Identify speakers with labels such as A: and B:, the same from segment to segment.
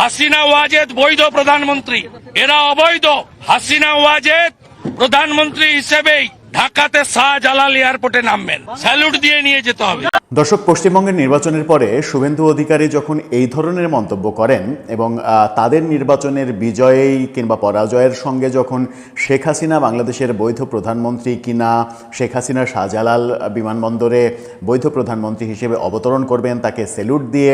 A: হাসিনা ওয়াজেদ বৈধ প্রধানমন্ত্রী, এরা অবৈধ। হাসিনা ওয়াজেদ প্রধানমন্ত্রী হিসেবেই ঢাকাতে শাহজালাল এয়ারপোর্টে নামবেন, স্যালুট দিয়ে নিয়ে যেতে হবে।
B: দর্শক, পশ্চিমবঙ্গের নির্বাচনের পরে শুভেন্দু অধিকারী যখন এই ধরনের মন্তব্য করেন এবং তাদের নির্বাচনের বিজয়ী কিংবা পরাজয়ের সঙ্গে যখন শেখ হাসিনা বাংলাদেশের বৈধ প্রধানমন্ত্রী কিনা, শেখ হাসিনা শাহজালাল বিমানবন্দরে বৈধ প্রধানমন্ত্রী হিসেবে অবতরণ করবেন, তাকে স্যালুট দিয়ে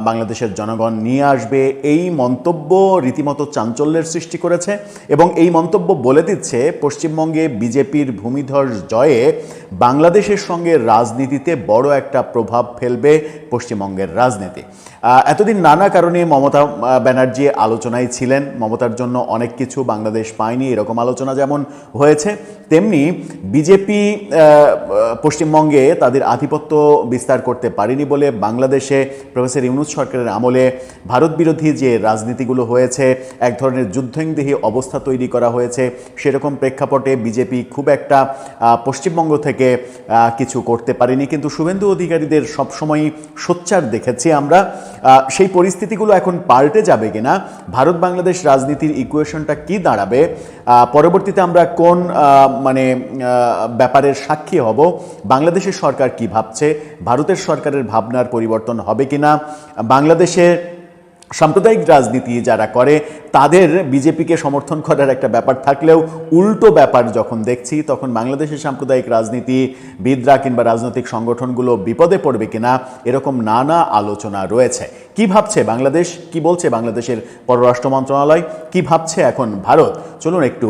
B: বাংলাদেশের জনগণ নিয়ে আসবে, এই মন্তব্য রীতিমতো চাঞ্চল্যের সৃষ্টি করেছে এবং এই মন্তব্য বলে দিচ্ছে পশ্চিমবঙ্গে বিজেপির ভূমিধস জয়ে বাংলাদেশের সঙ্গে রাজনীতিতে বড় একটা প্রভাব ফেলবে পশ্চিমবঙ্গের রাজনীতি। এতদিন নানা কারণে মমতা ব্যানার্জি আলোচনায় ছিলেন, মমতার জন্য অনেক কিছু বাংলাদেশ পায়নি এরকম আলোচনা যেমন হয়েছে, তেমনি বিজেপি পশ্চিমবঙ্গে তাদের আধিপত্য বিস্তার করতে পারেনি বলে বাংলাদেশে প্রফেসর ইউনূস সরকারের আমলে ভারত বিরোধী যে রাজনীতিগুলো হয়েছে, এক ধরনের যুদ্ধংদেহী অবস্থা তৈরি করা হয়েছে, সেরকম প্রেক্ষাপটে বিজেপি খুব একটা পশ্চিমবঙ্গ থেকে কিছু করতে পারেনি। কিন্তু শুভেন্দু অধিকারীদের সবসময়ই সোচ্চার দেখেছি আমরা। সেই পরিস্থিতিগুলো এখন পাল্টে যাবে কিনা, ভারত বাংলাদেশ রাজনীতির ইকুয়েশনটা কি দাঁড়াবে, পরবর্তীতে আমরা কোন ব্যাপারের সাক্ষী হব, বাংলাদেশের সরকার কি ভাবছে, ভারতের সরকারের ভাবনার পরিবর্তন হবে কিনা, বাংলাদেশে সাম্প্রদায়িক রাজনীতি যারা করে তাদের বিজেপিকে সমর্থন করার একটা ব্যাপার থাকলেও উল্টো ব্যাপার যখন দেখছি, তখন বাংলাদেশের সাম্প্রদায়িক রাজনীতিবিদরা কিংবা রাজনৈতিক সংগঠনগুলো বিপদে পড়বে কিনা, এরকম নানা আলোচনা রয়েছে। কি ভাবছে বাংলাদেশ, কি বলছে বাংলাদেশের পররাষ্ট্র মন্ত্রণালয়, কি ভাবছে এখন ভারত, চলুন একটু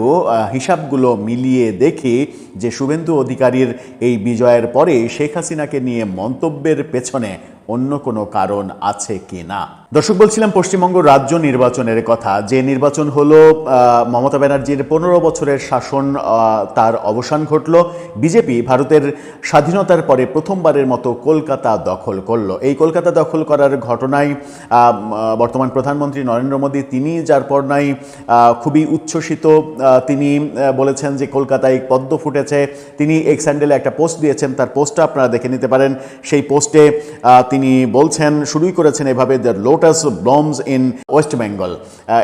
B: হিসাবগুলো মিলিয়ে দেখি যে শুভেন্দু অধিকারীর এই বিজয়ের পরে শেখ হাসিনাকে নিয়ে মন্তব্যের পেছনে অন্য কোনো কারণ আছে কি না। দর্শক, বলছিলাম পশ্চিমবঙ্গ রাজ্য নির্বাচনের কথা, যে নির্বাচন হলো মমতা ব্যানার্জির 15 বছরের শাসন তার অবসান ঘটল। বিজেপি ভারতের স্বাধীনতার পরে প্রথমবারের মতো কলকাতা দখল করলো। এই কলকাতা দখল করার ঘটনায় বর্তমান প্রধানমন্ত্রী নরেন্দ্র মোদী তিনি যার পর নাই খুবই উচ্ছ্বসিত। তিনি বলেছেন যে কলকাতায় পদ্ম ফুটেছে। তিনি এক্স হ্যান্ডেলে একটা পোস্ট দিয়েছেন, তার পোস্টটা আপনারা দেখে নিতে পারেন। সেই পোস্টে তিনি বলছেন, শুরুই করেছেন এভাবে, the lotus blooms in West Bengal,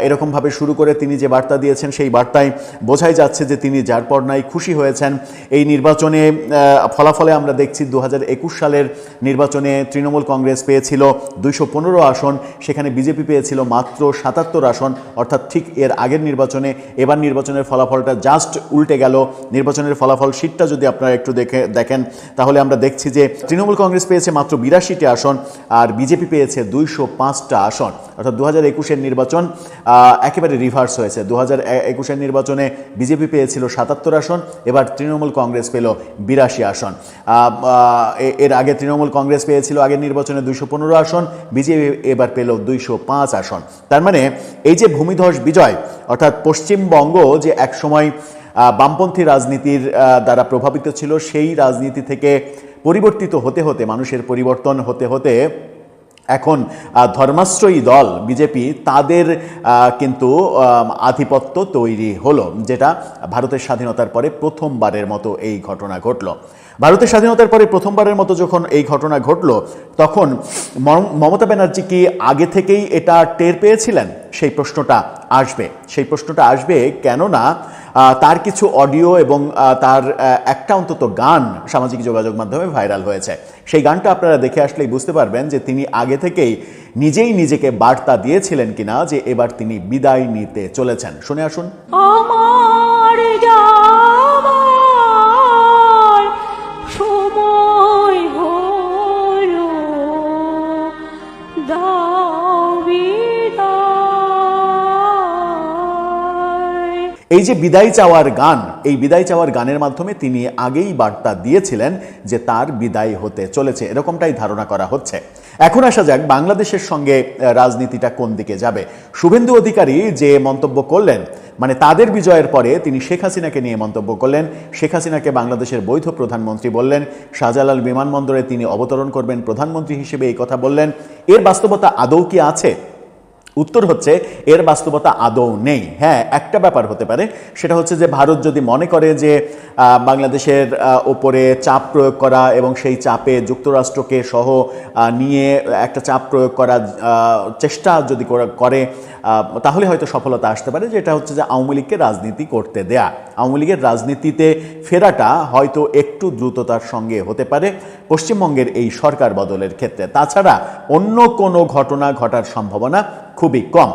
B: এরকমভাবে শুরু করে তিনি যে বার্তা দিয়েছেন সেই বার্তায় বোঝাই যাচ্ছে যে তিনি যার পর নাই খুশি হয়েছেন। এই নির্বাচনে ফলাফলে আমরা দেখছি 2021 সালের নির্বাচনে তৃণমূল কংগ্রেস পেয়েছিল 215 আসন, সেখানে বিজেপি পেয়েছিল মাত্র 77 আসন, অর্থাৎ ঠিক এর আগের নির্বাচনে। এবার নির্বাচনের ফলাফলটা জাস্ট উল্টে গেল। নির্বাচনের ফলাফল শীটটা যদি আপনারা একটু দেখেন তাহলে আমরা দেখছি যে তৃণমূল কংগ্রেস পেয়েছে মাত্র 82টি আসন আর বিজেপি পেয়েছে 205টা আসন, অর্থাৎ 2021-এর নির্বাচন একেবারে রিভার্স হয়েছে। 2021-এর নির্বাচনে বিজেপি পেয়েছিল 77 আসন, এবার তৃণমূল কংগ্রেস পেল 82 আসন। এর আগে তৃণমূল কংগ্রেস পেয়েছিল আগের নির্বাচনে 215 আসন, বিজেপি এবার পেল 205 আসন। তার মানে এই যে ভূমিধস বিজয়, অর্থাৎ পশ্চিমবঙ্গ যে একসময় বামপন্থী রাজনীতির দ্বারা প্রভাবিত ছিল, সেই রাজনীতি থেকে পরিবর্তিত হতে হতে, মানুষের পরিবর্তন হতে হতে এখন ধর্মাশ্রয়ী দল বিজেপি, তাদের কিন্তু আধিপত্য তৈরি হলো, যেটা ভারতের স্বাধীনতার পরে প্রথমবারের মতো এই ঘটনা ঘটল। ভারতের স্বাধীনতার পরে প্রথমবারের মতো যখন এই ঘটনা ঘটল, তখন মমতা ব্যানার্জি কি আগে থেকেই এটা টের পেয়েছিলেন? সেই প্রশ্নটা আসবে, কেননা তার কিছু অডিও এবং তার একটা অন্তত গান সামাজিক যোগাযোগ মাধ্যমে ভাইরাল হয়েছে। সেই গানটা আপনারা দেখে আসলেই বুঝতে পারবেন যে তিনি আগে থেকেই নিজেই নিজেকে বার্তা দিয়েছিলেন কিনা যে এবার তিনি বিদায় নিতে চলেছেন। শুনে আসুন। এই যে বিদায় চাওয়ার গান, এই বিদায় চাওয়ার গানের মাধ্যমে তিনি আগেই বার্তা দিয়েছিলেন যে তার বিদায় হতে চলেছে, এরকমটাই ধারণা করা হচ্ছে। এখন আসা যাক বাংলাদেশের সঙ্গে রাজনীতিটা কোন দিকে যাবে। শুভেন্দু অধিকারী যে মন্তব্য করলেন, মানে তাদের বিজয়ের পরে তিনি শেখ হাসিনাকে নিয়ে মন্তব্য করলেন, শেখ হাসিনাকে বাংলাদেশের বৈধ প্রধানমন্ত্রী বললেন, শাহজালাল বিমানবন্দরে তিনি অবতরণ করবেন প্রধানমন্ত্রী হিসেবে, এই কথা বললেন। এর বাস্তবতা আদৌ কি আছে? উত্তর হচ্ছে এর বাস্তবতা আদৌ নেই। হ্যাঁ, একটা ব্যাপার হতে পারে, সেটা হচ্ছে যে ভারত যদি মনে করে যে বাংলাদেশের ওপরে চাপ প্রয়োগ করা এবং সেই চাপে যুক্তরাষ্ট্রকে সহ নিয়ে একটা চাপ প্রয়োগ করার চেষ্টা যদি করে তাহলে হয়তো সফলতা আসতে পারে, যেটা হচ্ছে যে আওয়ামী লীগকে রাজনীতি করতে দেয়া। আওয়ামী লীগের রাজনীতিতে ফেরাটা হয়তো একটু দ্রুততার সঙ্গে হতে পারে পশ্চিমবঙ্গের এই সরকার বদলের ক্ষেত্রে। তাছাড়া অন্য কোনো ঘটনা ঘটার সম্ভাবনা খুবই কম।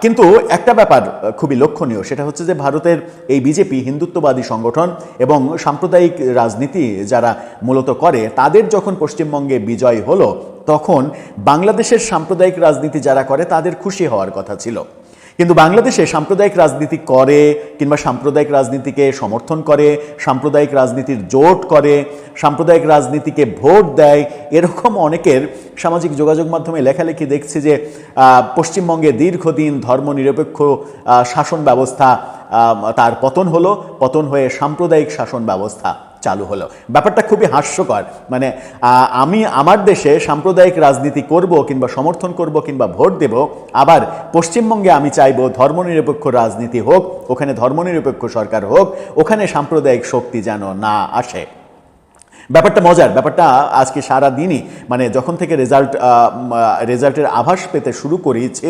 B: কিন্তু একটা ব্যাপার খুবই লক্ষণীয়, সেটা হচ্ছে যে ভারতের এই বিজেপি হিন্দুত্ববাদী সংগঠন এবং সাম্প্রদায়িক রাজনীতি যারা মূলত করে, তাদের যখন পশ্চিমবঙ্গে বিজয় হলো তখন বাংলাদেশের সাম্প্রদায়িক রাজনীতি যারা করে তাদের খুশি হওয়ার কথা ছিল। কিন্তু বাংলাদেশে সাম্প্রদায়িক রাজনীতি করে কিংবা সাম্প্রদায়িক রাজনীতিকে সমর্থন করে, সাম্প্রদায়িক রাজনীতির জোট করে, সাম্প্রদায়িক রাজনীতিকে ভোট দেয়, এরকম অনেকের সামাজিক যোগাযোগ মাধ্যমে লেখালেখি দেখছি যে পশ্চিমবঙ্গে দীর্ঘদিন ধর্মনিরপেক্ষ শাসন ব্যবস্থা তার পতন হলো, পতন হয়ে সাম্প্রদায়িক শাসন ব্যবস্থা চালু হলো। ব্যাপারটা খুবই হাস্যকর। মানে আমি আমার দেশে সাম্প্রদায়িক রাজনীতি করব কিংবা সমর্থন করব কিংবা ভোট দেব, আবার পশ্চিমবঙ্গে আমি চাইব ধর্মনিরপেক্ষ রাজনীতি হোক, ওখানে ধর্মনিরপেক্ষ সরকার হোক, ওখানে সাম্প্রদায়িক শক্তি যেন না আসে। ব্যাপারটা মজার। ব্যাপারটা আজকে সারা দিনই মানে যখন থেকে রেজাল্টের আভাস পেতে শুরু করেছে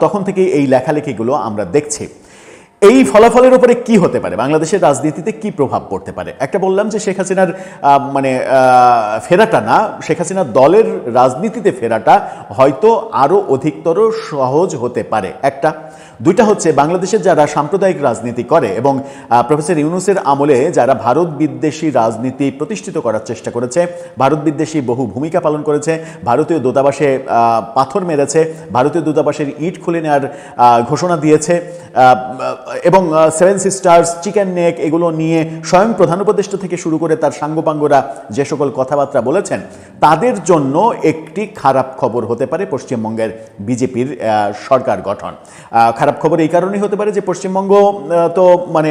B: তখন থেকেই এই লেখালেখিগুলো আমরা দেখছি। এই ফলাফলের উপরে কি হতে পারে, বাংলাদেশের রাজনীতিতে কি প্রভাব পড়তে পারে? একটা বললাম যে শেখ হাসিনার ফেরাটা না, শেখ হাসিনার দলের রাজনীতিতে ফেরাটা হয়তো আরও অধিকতর সহজ হতে পারে। একটা দুইটা হচ্ছে বাংলাদেশের যারা সাম্প্রদায়িক রাজনীতি করে এবং প্রফেসর ইউনূসের আমলে যারা ভারত বিদ্বেষী রাজনীতি প্রতিষ্ঠিত করার চেষ্টা করেছে, ভারত বিদ্বেষী বহু ভূমিকা পালন করেছে, ভারতীয় দূতাবাসে পাথর মেরেছে, ভারতীয় দূতাবাসের ইট খুলে নেওয়ার ঘোষণা দিয়েছে এবং সেভেন সিস্টার্স, চিকেন নেক এগুলো নিয়ে স্বয়ং প্রধান উপদেষ্টা থেকে শুরু করে তার সাঙ্গপাঙ্গরা যে সকল কথাবার্তা বলেছেন, তাদের জন্য একটি খারাপ খবর হতে পারে পশ্চিমবঙ্গের বিজেপির সরকার গঠন। খারাপ খবর এই কারণেই হতে পারে যে পশ্চিমবঙ্গ তো মানে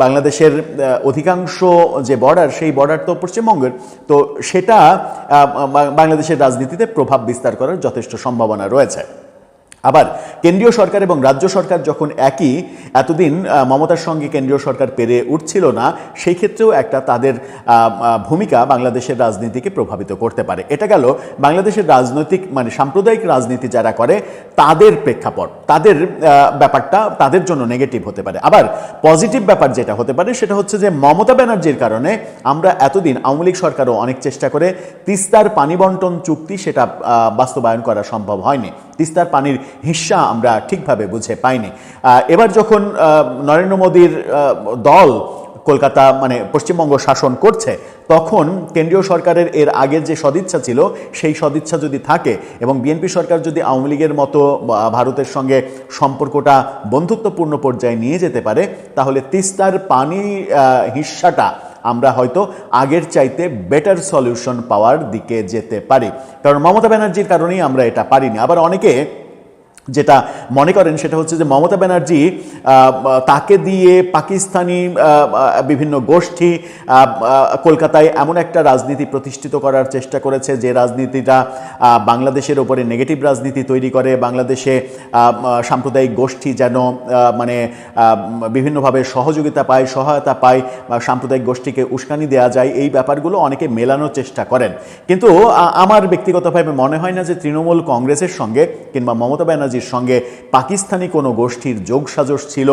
B: বাংলাদেশের অধিকাংশ যে বর্ডার, সেই বর্ডার তো পশ্চিমবঙ্গের, তো সেটা বাংলাদেশের রাজনীতিতে প্রভাব বিস্তার করার যথেষ্ট সম্ভাবনা রয়েছে। আবার কেন্দ্রীয় সরকার এবং রাজ্য সরকার যখন এতদিন মমতার সঙ্গে কেন্দ্রীয় সরকার পেরে উঠছিল না, সেই ক্ষেত্রেও একটা তাদের ভূমিকা বাংলাদেশের রাজনীতিকে প্রভাবিত করতে পারে। এটা গেল বাংলাদেশের রাজনৈতিক মানে সাম্প্রদায়িক রাজনীতি যারা করে তাদের প্রেক্ষাপট, তাদের ব্যাপারটা তাদের জন্য নেগেটিভ হতে পারে। আবার পজিটিভ ব্যাপার যেটা হতে পারে সেটা হচ্ছে যে মমতা ব্যানার্জির কারণে আমরা এতদিন আওয়ামী লীগ সরকারও অনেক চেষ্টা করে তিস্তার পানি বন্টন চুক্তি সেটা বাস্তবায়ন করা সম্ভব হয়নি, তিস্তার পানির হিস্সা আমরা ঠিকভাবে বুঝে পাইনি। এবার যখন নরেন্দ্র মোদীর দল কলকাতা মানে পশ্চিমবঙ্গ শাসন করছে, তখন কেন্দ্রীয় সরকারের এর আগের যে সদিচ্ছা ছিল সেই সদিচ্ছা যদি থাকে এবং বিএনপি সরকার যদি আওয়ামী লীগের মতো ভারতের সঙ্গে সম্পর্কটা বন্ধুত্বপূর্ণ পর্যায়ে নিয়ে যেতে পারে, তাহলে তিস্তার পানি হিস্সাটা আমরা হয়তো আগের চাইতে বেটার সলিউশন পাওয়ার দিকে যেতে পারি। কারণ মমতা ব্যানার্জির কারণেই আমরা এটা পারিনি। আবার অনেকে যেটা মনে করেন সেটা হচ্ছে যে মমতা ব্যানার্জি তাকে দিয়ে পাকিস্তানি বিভিন্ন গোষ্ঠী কলকাতায় এমন একটা রাজনীতি প্রতিষ্ঠিত করার চেষ্টা করেছে যে রাজনীতিটা বাংলাদেশের ওপরে নেগেটিভ রাজনীতি তৈরি করে, বাংলাদেশে সাম্প্রদায়িক গোষ্ঠী যেন মানে বিভিন্নভাবে সহযোগিতা পায়, সহায়তা পায়, সাম্প্রদায়িক গোষ্ঠীকে উস্কানি দেওয়া যায়, এই ব্যাপারগুলো অনেকে মেলানোর চেষ্টা করেন। কিন্তু আমার ব্যক্তিগতভাবে মনে হয় না যে তৃণমূল কংগ্রেসের সঙ্গে কিংবা মমতা ব্যানার্জি সঙ্গে পাকিস্তানি কোনো গোষ্ঠীর যোগসাজশ ছিল,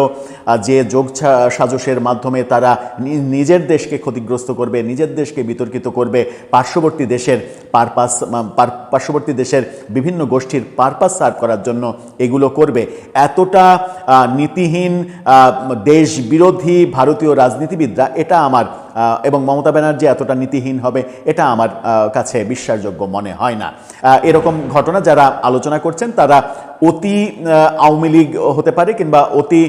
B: যে যোগসাজশের মাধ্যমে তারা নিজের দেশকে ক্ষতিগ্রস্ত করবে, নিজের দেশকে বিতর্কিত করবে, পার্শ্ববর্তী দেশের বিভিন্ন গোষ্ঠীর পারপাস সার্ভ করার জন্য এগুলো করবে। এতটা নীতিহীন দেশ বিরোধী ভারতীয় রাজনীতিবিদরা, এটা আমার এবং মমতা ব্যানার্জি এতটা নীতিহীন হবে এটা আমার কাছে বিশ্বাসযোগ্য মনে হয় না। এরকম ঘটনা যারা আলোচনা করছেন তারা অতি আওয়ামী লীগ হতে পারে কিংবা অতি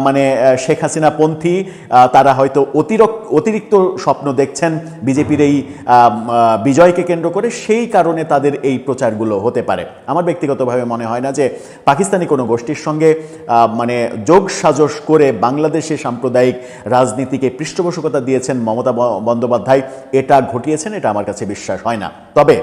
B: মানে শেখ হাসিনা পন্থী, তারা হয়তো অতিরিক্ত স্বপ্ন দেখছেন বিজেপির এই বিজয়কে কেন্দ্র করে, সেই কারণে তাদের এই প্রচারগুলো হতে পারে। আমার ব্যক্তিগতভাবে মনে হয় না যে পাকিস্তানি কোনো গোষ্ঠীর সঙ্গে মানে যোগসাজশ করে বাংলাদেশে সাম্প্রদায়িক রাজনীতিকে পৃষ্ঠপোষকতা দিয়েছেন মমতা বন্দ্যোপাধ্যায়, এটা ঘটিয়েছেন, এটা আমার কাছে বিশ্বাস হয় না। তবে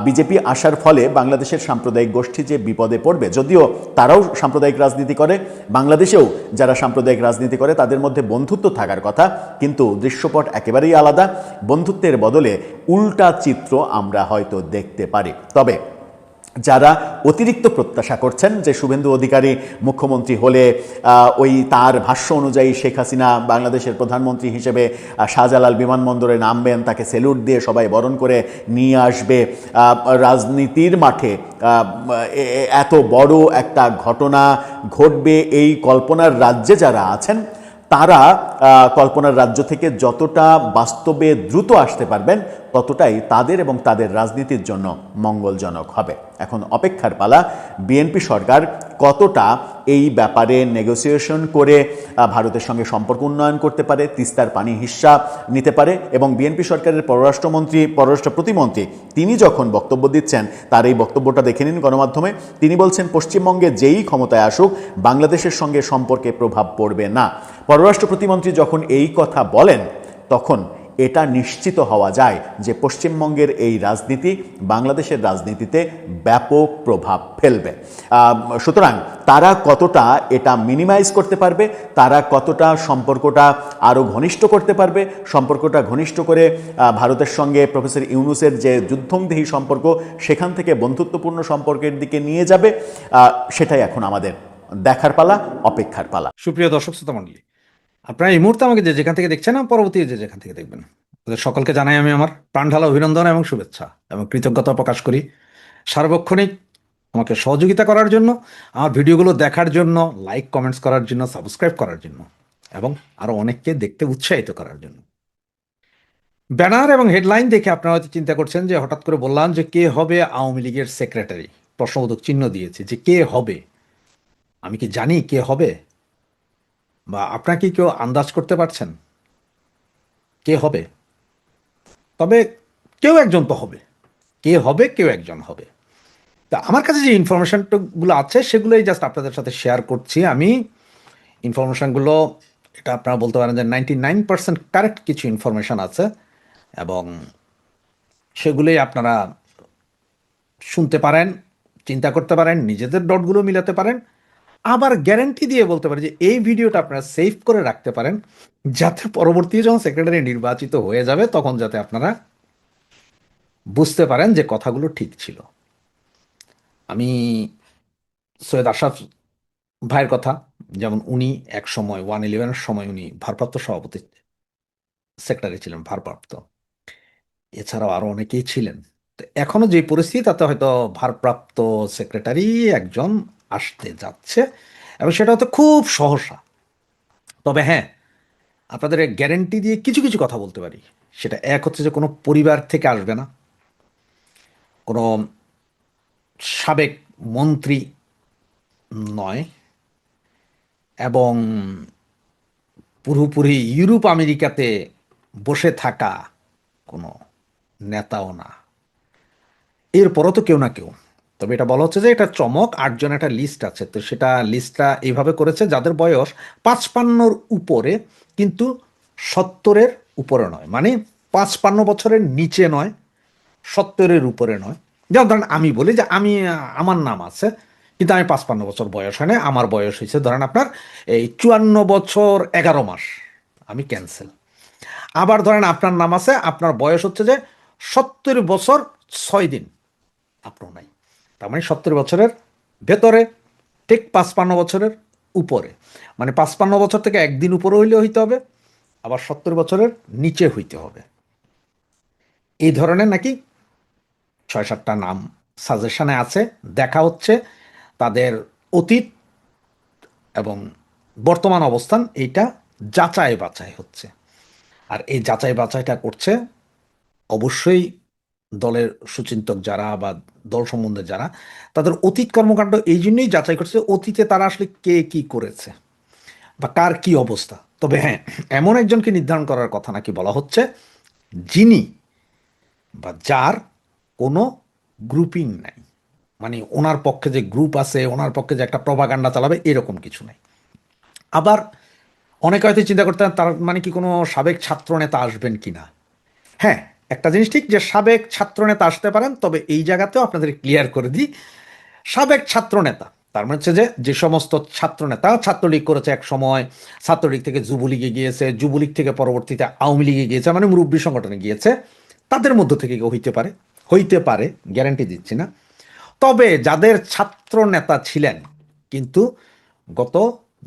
B: বিজেপি আসার ফলে বাংলাদেশের সাম্প্রদায়িক গোষ্ঠী যে বিপদে পড়বে করবে, যদিও তারাও সাম্প্রদায়িক রাজনীতি করে, বাংলাদেশেও যারা সাম্প্রদায়িক রাজনীতি করে তাদের মধ্যে বন্ধুত্ব থাকার কথা, কিন্তু দৃশ্যপট একেবারেই আলাদা। বন্ধুত্বের বদলে উল্টা চিত্র আমরা হয়তো দেখতে পারি। তবে যারা অতিরিক্ত প্রত্যাশা করছেন যে শুভেন্দু অধিকারী মুখ্যমন্ত্রী হলে ওই তার ভাষ্য অনুযায়ী শেখ হাসিনা বাংলাদেশের প্রধানমন্ত্রী হিসেবে শাহজালাল বিমানবন্দরে নামবেন, তাকে সেলুট দিয়ে সবাই বরণ করে নিয়ে আসবে, রাজনীতির মাঠে এত বড় একটা ঘটনা ঘটবে, এই কল্পনার রাজ্যে যারা আছেন তারা কল্পনার রাজ্য থেকে যতটা বাস্তবে দ্রুত আসতে পারবেন ততটাই তাদের এবং তাদের রাজনীতির জন্য মঙ্গলজনক হবে। এখন অপেক্ষার পালা, বিএনপি সরকার কতটা এই ব্যাপারে নেগোসিয়েশন করে ভারতের সঙ্গে সম্পর্ক উন্নয়ন করতে পারে, তিস্তার পানি হিস্সা নিতে পারে। এবং বিএনপি সরকারের পররাষ্ট্র প্রতিমন্ত্রী তিনি যখন বক্তব্য দিচ্ছেন, তার এই বক্তব্যটা দেখে নিন গণমাধ্যমে। তিনি বলছেন পশ্চিমবঙ্গে যেই ক্ষমতায় আসুক বাংলাদেশের সঙ্গে সম্পর্কে প্রভাব পড়বে না। পররাষ্ট্র প্রতিমন্ত্রী যখন এই কথা বলেন তখন এটা নিশ্চিত হওয়া যায় যে পশ্চিমবঙ্গের এই রাজনীতি বাংলাদেশের রাজনীতিতে ব্যাপক প্রভাব ফেলবে। সুতরাং তারা কতটা এটা মিনিমাইজ করতে পারবে, তারা কতটা সম্পর্কটা আরও ঘনিষ্ঠ করতে পারবে, সম্পর্কটা ঘনিষ্ঠ করে ভারতের সঙ্গে প্রফেসর ইউনূসের যে যুদ্ধংদেহী সম্পর্ক সেখান থেকে বন্ধুত্বপূর্ণ সম্পর্কের দিকে নিয়ে যাবে, সেটাই এখন আমাদের দেখার পালা, অপেক্ষার পালা।
C: সুপ্রিয় দর্শক শ্রোতা মণ্ডলী, আপনারা এই মুহূর্তে আমাকে যে যেখান থেকে দেখছেন, পরবর্তী যে যেখান থেকে দেখবেন, তাদের সকলকে জানাই আমি আমার প্রাণঢালা অভিনন্দন এবং শুভেচ্ছা এবং কৃতজ্ঞতা প্রকাশ করি সার্বক্ষণিক আমাকে সহযোগিতা করার জন্য, আমার ভিডিওগুলো দেখার জন্য, লাইক কমেন্টস করার জন্য, সাবস্ক্রাইব করার জন্য এবং আরো অনেককে দেখতে উৎসাহিত করার জন্য। ব্যানার এবং হেডলাইন দেখে আপনারা হয়তো চিন্তা করছেন যে হঠাৎ করে বললাম যে কে হবে আওয়ামী লীগের সেক্রেটারি, প্রশ্নবোধক চিহ্ন দিয়েছে যে কে হবে। আমি কি জানি কে হবে, বা আপনারা কি কেউ আন্দাজ করতে পারছেন কে হবে? তবে কেউ একজন তো হবে, কে হবে কেউ একজন হবে। তা আমার কাছে যে ইনফরমেশনগুলো আছে সেগুলোই জাস্ট আপনাদের সাথে শেয়ার করছি। আমি ইনফরমেশনগুলো, এটা আপনারা বলতে পারেন যে 99% কারেক্ট কিছু ইনফরমেশন আছে এবং সেগুলোই আপনারা শুনতে পারেন, চিন্তা করতে পারেন, নিজেদের ডটগুলো মিলাতে পারেন। আবার গ্যারান্টি দিয়ে বলতে পারি যে এই ভিডিওটা আপনারা সেভ করে রাখতে পারেন, যাতে পরবর্তী যখন সেক্রেটারি নির্বাচিত হয়ে যাবে তখন যাতে আপনারা বুঝতে পারেন যে কথাগুলো ঠিক ছিল। আমি সৈয়দ আশরাফ ভাইয়ের কথা, যেমন উনি এক সময় 111-এর সময় উনি ভারপ্রাপ্ত সভাপতি সেক্রেটারি ছিলেন, ভারপ্রাপ্ত, এছাড়াও আরো অনেকেই ছিলেন। তো এখনো যে পরিস্থিতি তাতে হয়তো ভারপ্রাপ্ত সেক্রেটারি একজন আসতে যাচ্ছে এবং সেটা হয়তো খুব সহসা। তবে হ্যাঁ, আপনাদের গ্যারেন্টি দিয়ে কিছু কিছু কথা বলতে পারি। সেটা এক হচ্ছে যে কোনো পরিবার থেকে আসবে না, কোনো সাবেক মন্ত্রী নয়, এবং পুরোপুরি ইউরোপ আমেরিকাতে বসে থাকা কোনো নেতাও না। এরপরও তো কেউ না কেউ। তবে এটা বলা হচ্ছে যে এটা চমক, 8 জন একটা লিস্ট আছে। তো সেটা লিস্টটা এইভাবে করেছে যাদের বয়স 55-র উপরে কিন্তু 70-এর উপরে নয়, মানে 55 বছরের নিচে নয়, 70-এর উপরে নয়। যেমন ধরেন আমি বলি যে আমার নাম আছে কিন্তু আমি 55 বছর বয়স হয় না, আমার বয়স হয়েছে ধরেন আপনার এই 54 বছর 11 মাস, আমি ক্যান্সেল। আবার ধরেন আপনার নাম আছে, আপনার বয়স হচ্ছে যে 70 বছর 6 দিন, আপনার নাই। তার মানে 70 বছরের ভেতরে, ঠিক 55 বছরের উপরে, মানে 55 বছর থেকে একদিন উপরে হইলে হইতে হবে, আবার 70 বছরের নিচে হইতে হবে। এই ধরনের নাকি 6-7টা নাম সাজেশনে আছে, দেখা হচ্ছে তাদের অতীত এবং বর্তমান অবস্থান, এইটা যাচাই বাছাই হচ্ছে। আর এই যাচাই বাছাইটা করছে অবশ্যই দলের সুচিন্তক যারা বা দল সম্বন্ধে যারা, তাদের অতীত কর্মকাণ্ড এই জন্যই যাচাই করছে, অতীতে তারা আসলে কে কি করেছে বা কার কি অবস্থা। তবে হ্যাঁ, এমন একজনকে নির্ধারণ করার কথা নাকি বলা হচ্ছে যিনি বা যার কোনো গ্রুপিং নাই, মানে ওনার পক্ষে যে গ্রুপ আছে, ওনার পক্ষে যে একটা প্রপাগান্ডা চালাবে এরকম কিছু নাই। আবার অনেকে হয়তো চিন্তা করতে তার মানে কি কোনো সাবেক ছাত্র নেতা আসবেন কিনা। হ্যাঁ, একটা জিনিস ঠিক যে সাবেক ছাত্র নেতা আসতে পারেন, তবে এই জায়গাতেও আপনাদের ক্লিয়ার করে দিই, সাবেক ছাত্র নেতা তার মানে হচ্ছে যে সমস্ত ছাত্র নেতা ছাত্রলীগ করেছে এক সময়, ছাত্রলীগ থেকে যুবলীগে গিয়েছে, যুবলীগ থেকে পরবর্তীতে আওয়ামী লীগে গিয়েছে, মানে মুরব্বী সংগঠনে গিয়েছে, তাদের মধ্য থেকে কেউ হইতে পারে, গ্যারান্টি দিচ্ছি না। তবে যাদের ছাত্র নেতা ছিলেন কিন্তু গত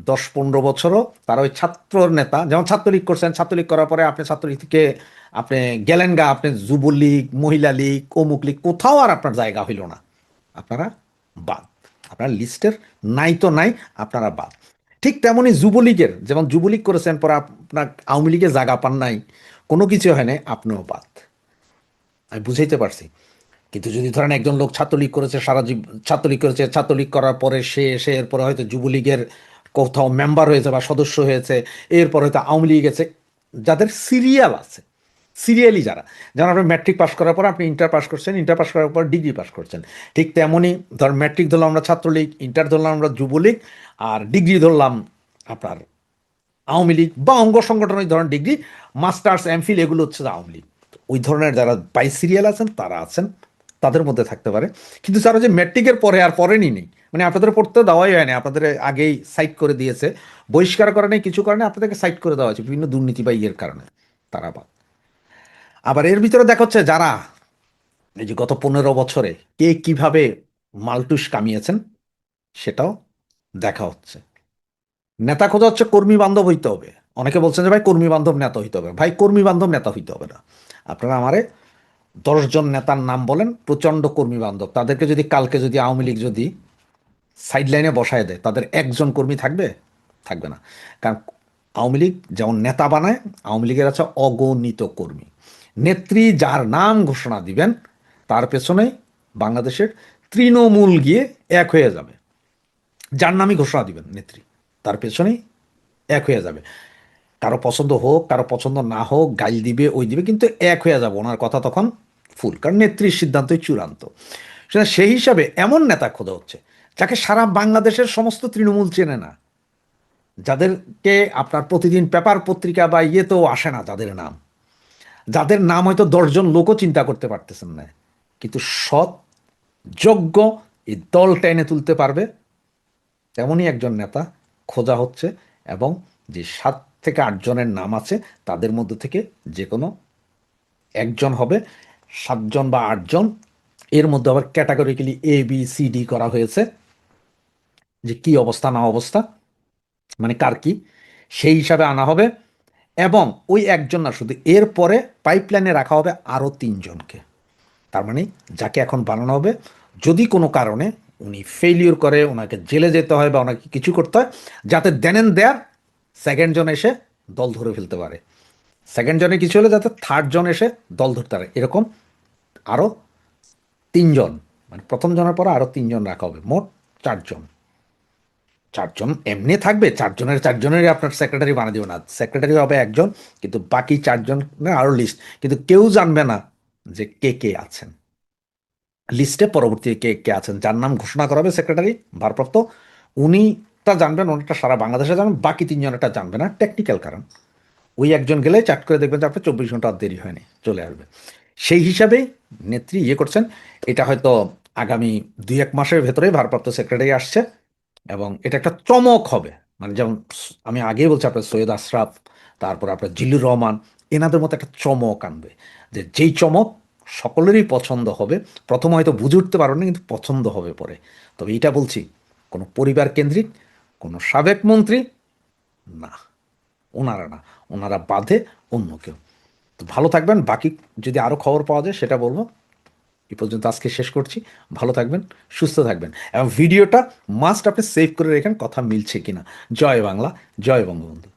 C: 10-15 বছরও তারা ওই ছাত্র নেতা, যেমন ছাত্রলীগ করছেন, ছাত্রলীগ করার পরে আপনি ছাত্রলীগ থেকে আপনি গেলেন গা, আপনি যুবলীগ, মহিলা লীগ, অমুক লীগ, কোথাও আর আপনার জায়গা হইল না, আপনারা বাদ, আপনার লিস্টের নাই তো নাই, আপনারা বাদ। ঠিক তেমনই যুবলীগের, যেমন যুবলীগ করেছেন পরে আপনার আওয়ামী লীগে জায়গা পান নাই, কোনো কিছু হয় নাই, আপনিও বাদ। আমি বুঝাইতে পারছি। কিন্তু যদি ধরেন একজন লোক ছাত্রলীগ করেছে, সারা ছাত্রলীগ করেছে, ছাত্রলীগ করার পরে সে এসে এরপরে হয়তো যুবলীগের কোথাও মেম্বার হয়েছে বা সদস্য হয়েছে, এরপর হয়তো আওয়ামী লীগ গেছে, যাদের সিরিয়াল আছে, সিরিয়ালি যারা, যেমন আপনি ম্যাট্রিক পাস করার পর আপনি ইন্টার পাস করছেন, ইন্টার পাস করার পর ডিগ্রি পাস করছেন, ঠিক তেমনই ধর ম্যাট্রিক ধরলাম আমরা ছাত্রলীগ, ইন্টার ধরলাম আমরা যুবলীগ, আর ডিগ্রি ধরলাম আপনার আওয়ামী লীগ বা অঙ্গ সংগঠন, ওই ধরনের ডিগ্রি, মাস্টার্স, এমফিল, এগুলো হচ্ছে আওয়ামী লীগ। ওই ধরনের যারা বাই সিরিয়াল আছেন তারা আছেন, তাদের মধ্যে থাকতে পারে। কিন্তু যারা যে ম্যাট্রিকের পরে আর পড়েনি নেই, মানে আপনাদের পড়তে দেওয়াই হয়নি, আপনাদের আগেই সাইট করে দিয়েছে, বহিষ্কার করে নেই, কিছু কারণে আপনাদেরকে সাইট করে দেওয়া হয়েছে বিভিন্ন দুর্নীতি বা ইয়ের কারণে, তারা বাদ। আবার এর ভিতরে দেখা হচ্ছে যারা এই যে গত 15 বছরে কে কিভাবে মালটুস কামিয়েছেন সেটাও দেখা হচ্ছে। নেতা খোঁজা হচ্ছে কর্মী বান্ধব হইতে হবে। অনেকে বলছেন যে ভাই কর্মী বান্ধব নেতা হইতে হবে, ভাই কর্মী বান্ধব নেতা হইতে হবে না। আপনারা আমারে 10 জন নেতার নাম বলেন প্রচণ্ড কর্মী বান্ধব, তাদেরকে যদি কালকে যদি আওয়ামী লীগ যদি সাইড লাইনে বসায় দেয়, তাদের একজন কর্মী থাকবে? থাকবে না। কারণ আওয়ামী লীগ যেমন নেতা বানায়, আওয়ামী লীগের আছে অগণিত কর্মী। নেত্রী যার নাম ঘোষণা দিবেন তার পেছনেই বাংলাদেশের তৃণমূল গিয়ে এক হয়ে যাবে। যার নামই ঘোষণা দিবেন নেত্রী, তার পেছনেই এক হয়ে যাবে। কারো পছন্দ হোক, কারো পছন্দ না হোক, গাইল দিবে, ওই দিবে, কিন্তু এক হয়ে যাবে, ওনার কথা তখন ফুল, কারণ নেত্রীর সিদ্ধান্তই চূড়ান্ত। সেই হিসাবে এমন নেতা খোঁজা হচ্ছে যাকে সারা বাংলাদেশের সমস্ত তৃণমূল চেনে না, যাদেরকে আপনার প্রতিদিন পেপার পত্রিকা বা ইয়েতেও আসে না, যাদের নাম হয়তো 10 জন লোকও চিন্তা করতে পারতেছেন না, কিন্তু সৎ, যোগ্য, এই দল টেনে তুলতে পারবে, তেমনই একজন নেতা খোঁজা হচ্ছে। এবং যে 7 থেকে 8 জনের নাম আছে তাদের মধ্যে থেকে যে কোনো একজন হবে। 7 জন বা 8 জন, এর মধ্যে আবার ক্যাটাগরিক্যালি ABCD করা হয়েছে, যে কি অবস্থা না অবস্থা, মানে কার কি, সেই হিসাবে আনা হবে। এবং ওই একজন না শুধু, এরপরে পাইপলাইনে রাখা হবে আরও 3 জনকে। তার মানে যাকে এখন বানানো হবে, যদি কোনো কারণে উনি ফেলিওর করে, ওনাকে জেলে যেতে হয় বা ওনাকে কিছু করতে হয়, যাতে দেন দেয়ার 2nd জন এসে দল ধরে ফেলতে পারে, 2nd জনে কিছু হলে যাতে 3rd জন এসে দল ধরতে পারে, এরকম আরও 3 জন, মানে প্রথম জনের পরে আরও 3 জন রাখা হবে, মোট 4 জন। 4 জন এমনি থাকবে, 4 জনের 4 জনেরই আপনার সেক্রেটারি বানিয়ে দেবে না, সেক্রেটারি হবে একজন, কিন্তু বাকি 4 জনের আরও লিস্ট, কিন্তু কেউ জানবে না যে কে কে আছেন লিস্টে, পরবর্তী কে কে আছেন। যার নাম ঘোষণা করা হবে সেক্রেটারি ভারপ্রাপ্ত, উনি তা জানবেন, ওনারটা সারা বাংলাদেশে জানবেন, বাকি 3 জনেরটা জানবে না, টেকনিক্যাল কারণ। ওই একজন গেলে চাট করে দেখবেন যে আপনার 24 ঘন্টা আর দেরি হয়নি, চলে আসবে। সেই হিসাবেই নেত্রী ইয়ে করছেন। এটা হয়তো আগামী 2-1 মাসের ভেতরেই ভারপ্রাপ্ত সেক্রেটারি আসছে, এবং এটা একটা চমক হবে। মানে যেমন আমি আগেই বলছি, আপনার সৈয়দ আশরাফ, তারপর আপনার জিল্লুর রহমান, এনাদের মতো একটা চমক আনবে, যে যেই চমক সকলেরই পছন্দ হবে। প্রথমে হয়তো বুঝে উঠতে পারবেন না, কিন্তু পছন্দ হবে পরে। তবে এইটা বলছি, কোনো পরিবার কেন্দ্রিক, কোনো সাবেক মন্ত্রী না, ওনারা না, ওনারা বাদে অন্য কেউ। তো ভালো থাকবেন, বাকি যদি আরও খবর পাওয়া যায় সেটা বলবো। এই পর্যন্ত আজকে শেষ করছি। ভালো থাকবেন, সুস্থ থাকবেন, এবং ভিডিওটা মাস্ট আপনি সেভ করে রেখেন, কথা মিলছে কিনা। জয় বাংলা, জয় বঙ্গবন্ধু।